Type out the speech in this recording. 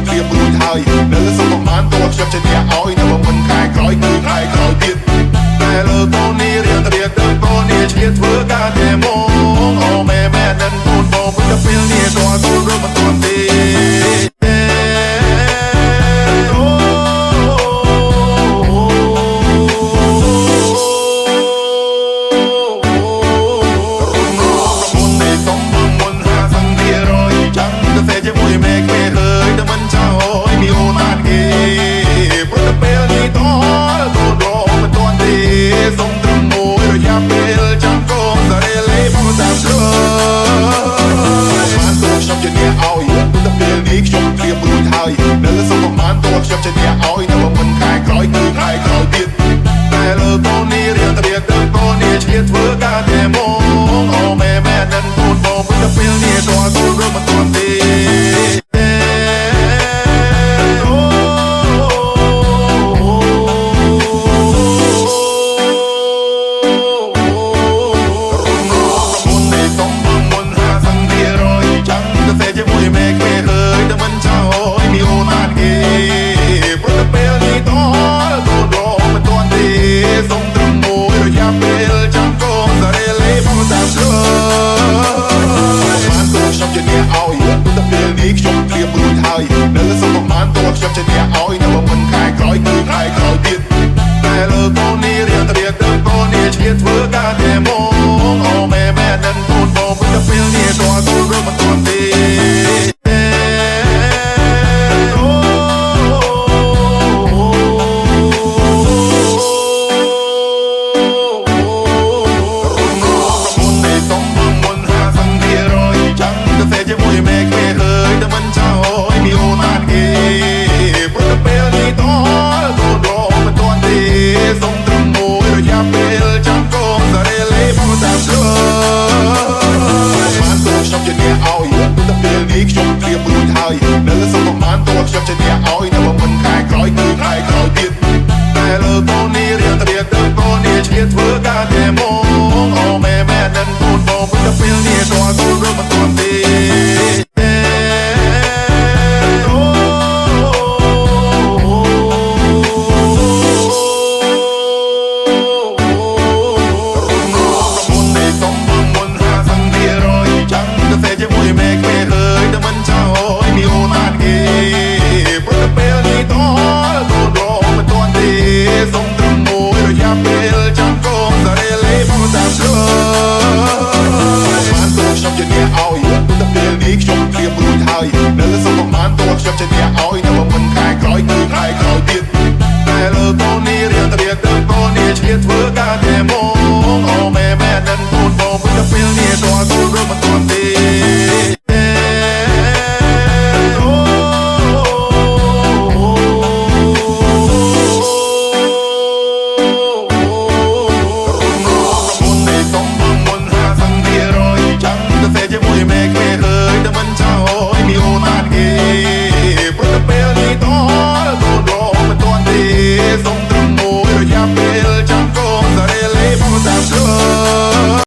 ត្រៀមរួចហើយនៅសុំប្រមាណតខ្ញុំជាអ្នកឲ្យតែមិនខែក្រោយគឺខែក្រោយទៀតតែលើកូននេះរៀនទៅរៀនទៅកូននេះឆ្លៀតធ្វើការតែមកអូម៉ែនឹងកូនបងមិនទៅពេលនេះតើកូនរត់មិនទាន់ទេខ្ញុំត្រៀមរួចហើយនៅសុំប្រមាណតខ្ញុំជាអ្នកឲ្យតែមិនខែក្រោយគឺខែក្រោយទៀតតែលើកូននេះរៀនទៅរៀនទៅកូននេះឆ្លៀតធ្វើការតែមកអូម៉ែនឹងកូនបងមិនទៅពេលនេះតើកូនរត់មិនទាន់ទេខ្ញុំត្រៀមរួចហើយនៅសុំប្រមាណតខ្ញុំជាអ្នកឲ្យតែមិនខែក្រោយគឺខែក្រោយទៀតតែលើកូននេះរៀនទៅរៀនទៅកូននេះឆ្លៀតធ្វើការតែមកអូម៉ែនឹងកូនបងមិនទៅពេលនេះតើកូនរត់មិនទាន់ទេខ្ញុំត្រៀមរួចហើយនៅសុំប្រមាណតខ្ញុំជាអ្នក